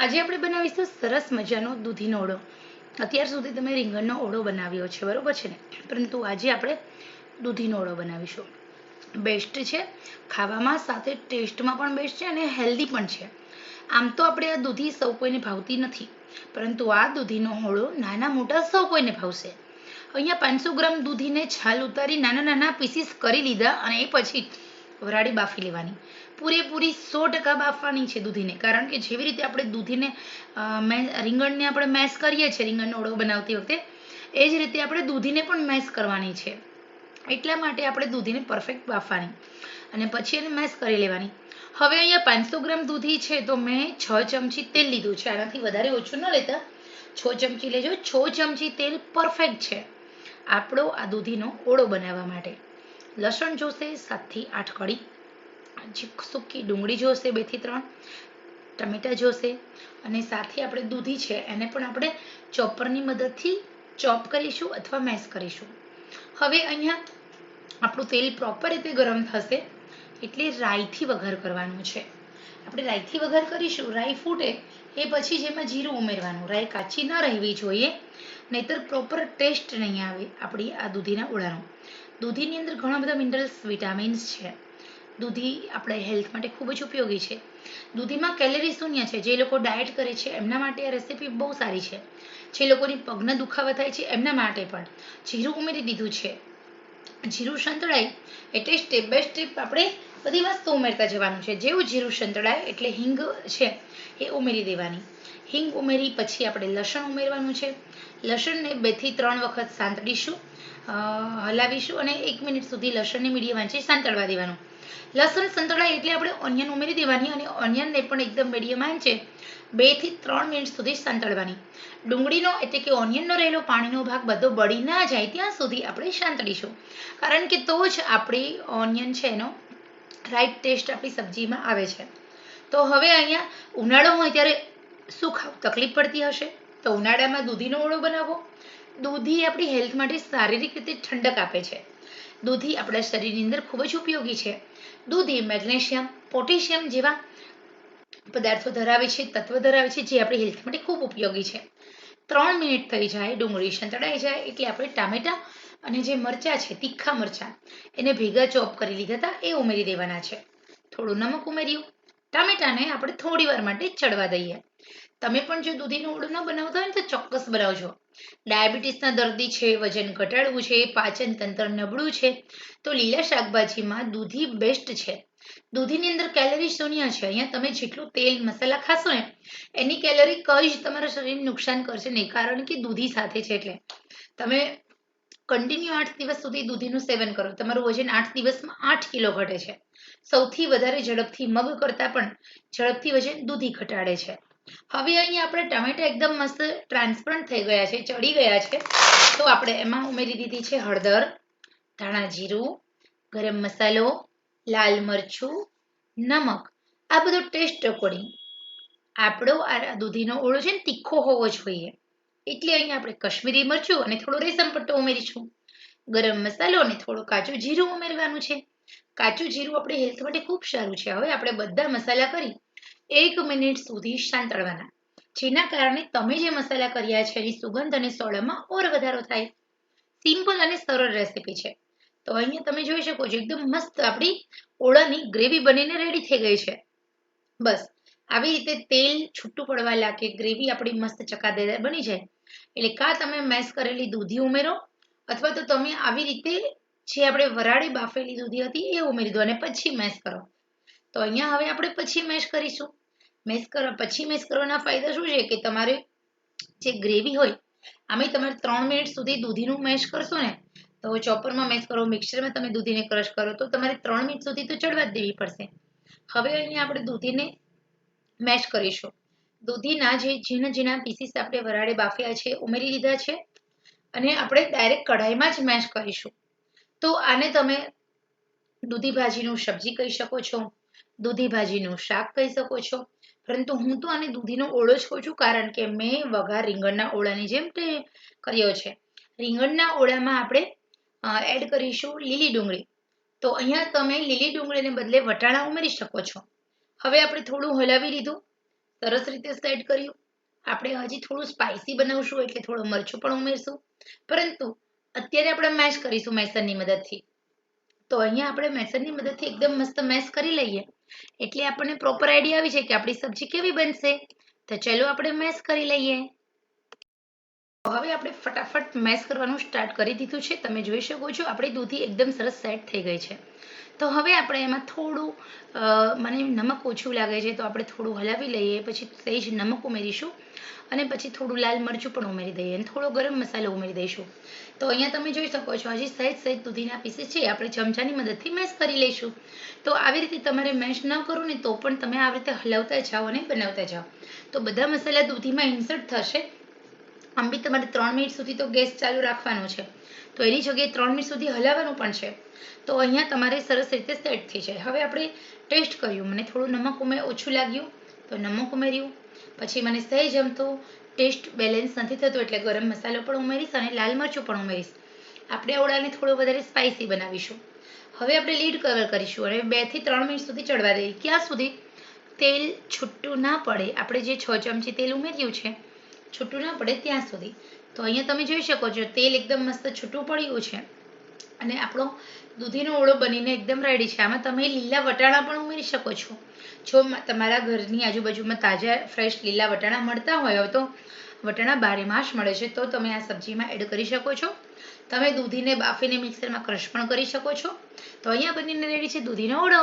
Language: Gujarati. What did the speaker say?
આજે આપણે બનાવીશું સરસ મજાનો દૂધીનો ઓળો. અત્યાર સુધી તમે રીંગણનો ઓળો બનાવ્યો છે, બરોબર છે ને? પરંતુ આજે આપણે દૂધીનો ઓળો બનાવીશું. બેસ્ટ છે ખાવામાં, સાથે ટેસ્ટમાં પણ બેસ્ટ છે અને હેલ્ધી પણ છે. આમ તો આપણે આ દૂધી સૌ કોઈને ભાવતી નથી, પરંતુ આ દૂધીનો ઓળો નાના મોટા સૌ કોઈને ભાવશે. અહીંયા 500 ગ્રામ દૂધીને છાલ ઉતારી નાના નાના પીસીસ કરી લીધા અને એ પછી વરાળી બાફી લેવાની. પૂરેપૂરી 100% બાફવાની છે દૂધીને, કારણ કે જેવી રીતે આપણે દૂધીને રીંગણને આપણે મેશ કરીએ છીએ રીંગણનો ઓળો બનાવતી વખતે, એ જ રીતે આપણે દૂધીને પણ મેશ કરવાની છે. એટલા માટે આપણે દૂધીને પરફેક્ટ બાફવાની અને પછી એને મેશ કરી લેવાની. હવે અહીંયા 500 ગ્રામ દૂધી છે તો મેં 6 ચમચી તેલ લીધું છે. આનાથી વધારે ઓછું ન લેતા, 6 ચમચી લેજો. 6 ચમચી તેલ પરફેક્ટ છે આપણો આ દૂધીનો ઓળો બનાવવા માટે. લસણ જોશે 7 થી 8 કળી, સૂકી ડુંગળી જોશે 2 થી 3, ટમેટા જોશે અને સાથે આપણે દૂધી છે એને પણ આપણે ચોપરની મદદથી ચોપ કરીશું અથવા મેશ કરીશું. હવે અહીંયા આપણું તેલ પ્રોપર રીતે ગરમ થશે એટલે રાઈથી વઘાર કરવાનું છે. આપણે રાઈથી વઘાર કરીશું. રાઈ ફૂટે એ પછી જેમાં જીરું ઉમેરવાનું. રાઈ કાચી ન રહેવી જોઈએ, નહીતર પ્રોપર ટેસ્ટ નહીં આવે આપણી આ દૂધીના ઓળાનો. દૂધીની અંદર ઘણા બધા મિનરલ્સ, વિટામિન્સ છે. દૂધી આપણે હેલ્થ માટે ખૂબ જ ઉપયોગી છે. દૂધીમાં કેલરી શૂન્ય છે. જે લોકો ડાયટ કરે છે એમના માટે આ રેસીપી બહુ સારી છે. જે લોકોની પગના દુખાવા થાય છે એમના માટે પણ. જીરું ઉમેરી દીધું છે. જીરું સંતળાય એટલે સ્ટેપ બાય સ્ટેપ આપણે બધી વસ્તુ ઉમેરતા જવાનું છે. જેવું જીરું સંતળાય એટલે હિંગ છે એ ઉમેરી દેવાની. હિંગ ઉમેરી પછી આપણે લસણ ઉમેરવાનું છે. લસણને 2 થી 3 વખત સાંતળીશું, હલાવીશું અને 1 મિનિટ સુધી લસણને મીડિયમ આંચે સાંતળવા દેવાનું. લસણ સંતળાય એટલે આપણે ઓનિયન ઉમેરી દેવાની અને ઓનિયનને પણ એકદમ મીડિયમ આંચે 2 થી 3 મિનિટ સુધી સાંતળવાની. ડુંગળીનો એટલે કે ઓનિયનનો રહેલો પાણીનો ભાગ બધો બળી ના જાય ત્યાં સુધી આપણે સાંતળીશું, કારણ કે તો જ આપણી ઓનિયન છે એનો રાઈટ ટેસ્ટ આપણી સબ્જીમાં આવે છે. તો હવે અહીંયા ઉનાળો હોય ત્યારે શું ખાવું તકલીફ પડતી હશે, તો ઉનાળામાં દૂધીનો ઓળો બનાવો. દૂધી આપણી હેલ્થ માટે શારીરિક રીતે ઠંડક આપે છે. દૂધી આપણા શરીરની અંદર ખૂબ જ ઉપયોગી છે. દૂધી મેગ્નેશિયમ, પોટેશિયમ જેવા પદાર્થો ધરાવે છે, તત્વ ધરાવે છે, જે આપણી હેલ્થ માટે ખૂબ ઉપયોગી છે. 3 મિનિટ થઈ જાય, ડુંગળી સંતળાઈ જાય એટલે આપણે ટામેટા અને જે મરચાં છે, તીખા મરચાં, એને ભેગા ચોપ કરી લીધા હતા એ ઉમેરી દેવાના છે. થોડું નમક ઉમેર્યું. ટામેટાને આપણે થોડી વાર માટે ચડવા દઈએ. તમે પણ જો દૂધીનો ઓળો ન બનાવતા હોય ને તો ચોક્કસ બનાવજો. ડાયાબિટીસના દર્દી છે, વજન ઘટાડવું છે, પાચન તંત્ર નબળું છે, તો લીલા શાકભાજીમાં દૂધી બેસ્ટ છે. દૂધીની અંદર કેલરી શૂન્ય છે. અહીંયા તમે જેટલું તેલ મસાલા ખાશો ને એની કેલરી કઈ જ તમારા શરીરને નુકસાન કરશે નહીં, કારણ કે દૂધી સાથે છે. એટલે તમે કન્ટિન્યુ 8 દિવસ સુધી દૂધીનું સેવન કરો, તમારું વજન 8 દિવસમાં 8 કિલો ઘટે છે. સૌથી વધારે ઝડપથી મગ કરતાં પણ ઝડપથી વજન દૂધી ઘટાડે છે. હવે અહીંયા આપણે ટમેટા એકદમ મસ્ત ટ્રાન્સપરન્ટ થઈ ગયા છે, ચડી ગયા છે, તો આપણે એમાં ઉમેરી દીધી છે હળદર, ધાણા જીરું, ગરમ મસાલો, લાલ મરચું, નમક. આ બધું ટેસ્ટ અકોર્ડિંગ. આપણો આ દૂધીનો ઓળો છે ને તીખો હોવો જોઈએ, એટલે અહીંયા આપણે કશ્મીરી મરચું અને થોડો રેશમ પટ્ટો ઉમેરીશું. ગરમ મસાલો અને થોડું કાચું જીરું ઉમેરવાનું છે. કાચું જીરું આપણે હેલ્થ માટે ખૂબ સારું છે. હવે આપણે બધા મસાલા કરી 1 મિનિટ સુધી સાંતળવાના, જેના કારણે તમે જે મસાલા કર્યા છે એની સુગંધ અને સોડામાં ઓર વધારો થાય. સિમ્પલ અને સરળ રેસીપી છે. તો અહીંયા તમે જોઈ શકો છો એકદમ મસ્ત આપણી ઓળાની ગ્રેવી બનીને રેડી થઈ ગઈ છે. બસ આવી રીતે તેલ છૂટું પડવા લાગે, ગ્રેવી આપણી મસ્ત ચકાદેદાર બની જાય એટલે કાં તમે મેશ કરેલી દૂધી ઉમેરો, અથવા તો તમે આવી રીતે જે આપણે વરાળી બાફેલી દૂધી હતી એ ઉમેરી દો અને પછી મેશ કરો. તો અહીંયા હવે આપણે પછી મેશ કરીશું. મેશ કરવાના ફાયદા શું છે કે તમારે જે ગ્રેવી હોય, આમે તમારે 3 મિનિટ સુધી દૂધીનું મેશ કરશો ને, તો ચોપરમાં મેશ કરો, મિક્સરમાં તમે દૂધીને ક્રશ કરો, તો તમારે 3 મિનિટ સુધી તો ચડવા જ દેવી પડશે. હવે અહીંયા આપણે દૂધીને મેશ કરીશું. દૂધીના જે ઝીણા ઝીણા પીસીસ આપણે વરાળે બાફ્યા છે ઉમેરી દીધા છે અને આપણે ડાયરેક્ટ કઢાઈમાં જ મેશ કરીશું. તો આને તમે દૂધી ભાજીનું સબ્જી કહી શકો છો, દૂધી ભાજીનું શાક કહી શકો છો, પરંતુ હું તો આને દૂધીનો ઓળો જ કહું છું, કારણ કે મેં વઘાર રીંગણના ઓળાની જેમ કર્યો છે. રીંગણના ઓળામાં આપણે એડ કરીશું લીલી ડુંગળી. તો અહીંયા તમે લીલી ડુંગળીને બદલે વટાણા ઉમેરી શકો છો. હવે આપણે થોડું હલાવી લીધું. સરસ રીતે સેટ કર્યું. આપણે હજી થોડું સ્પાઇસી બનાવશું એટલે થોડું મરચું પણ ઉમેરશું, પરંતુ અત્યારે આપણે મેશ કરીશું મેસરની મદદથી. તો અહીંયા આપણે મેસરની મદદથી એકદમ મસ્ત મેશ કરી લઈએ એટલે આપણને પ્રોપર આઈડિયા આવી જાય કે આપણી સબ્જી કેવી બનશે. તો ચલો આપણે મેશ કરી લઈએ. હવે આપણે ફટાફટ મેશ કરવાનું સ્ટાર્ટ કરી દીધું છે. તમે જોઈ શકો છો આપણી દૂધી એકદમ સરસ સેટ થઈ ગઈ છે. તો હવે આપણે એમાં થોડું મને નમક ઓછું લાગે છે તો આપણે થોડું હલાવી લઈએ, પછી સહેજ નમક ઉમેરીશું અને પછી થોડું લાલ મરચું પણ ઉમેરી દઈએ અને થોડો ગરમ મસાલો ઉમેરી દઈશું. તો અહીંયા તમે જોઈ શકો છો હજી સહેજ દૂધીના પીસીસ છે આપણે ચમચાની મદદથી મેશ કરી લઈશું. તો આવી રીતે તમારે મેશ ન કરો ને તો પણ તમે આવી રીતે હલાવતા જાઓ અને બનાવતા જાઓ તો બધા મસાલા દૂધીમાં ઇન્સર્ટ થશે. આમ બી તમારે 3 મિનિટ સુધી તો ગેસ ચાલુ રાખવાનો છે, તો એની જગ્યાએ 3 મિનિટ સુધી હલાવવાનું પણ છે. તો અહીંયા તમારે સરસ રીતે સેટ થઈ જાય. હવે આપણે ટેસ્ટ કર્યું, મને થોડું નમક ઓછું લાગ્યું તો નમક ઉમેર્યું, પછી મને સહેજ અમથું ટેસ્ટ બેલેન્સ નથી થતું એટલે ગરમ મસાલો પણ ઉમેરીશ અને લાલ મરચું પણ ઉમેરીશ. આપણે ઓળાને થોડો વધારે સ્પાઇસી બનાવીશું. હવે આપણે લીડ કવર કરીશું અને 2 થી 3 મિનિટ સુધી ચડવા દઈએ. ક્યાં સુધી? તેલ છૂટું ના પડે. આપણે જે 6 ચમચી તેલ ઉમેર્યું છે છૂટું ના પડે ત્યાં સુધી. તો અહીંયા તમે જોઈ શકો છો તેલ એકદમ મસ્ત છૂટું પડ્યું છે અને આપણો દૂધીનો ઓળો બનીને એકદમ રેડી છે. આમાં તમે લીલા વટાણા પણ ઉમેરી શકો છો. જો તમારા ઘરની આજુબાજુમાં તાજા ફ્રેશ લીલા વટાણા મળતા હોય તો વટાણા 12 માસ મળે છે તો તમે આ સબ્જીમાં એડ કરી શકો છો. તમે દૂધીને બાફીને મિક્સરમાં ક્રશ પણ કરી શકો છો. તો અહીંયા બનીને રેડી છે દૂધીનો ઓળો.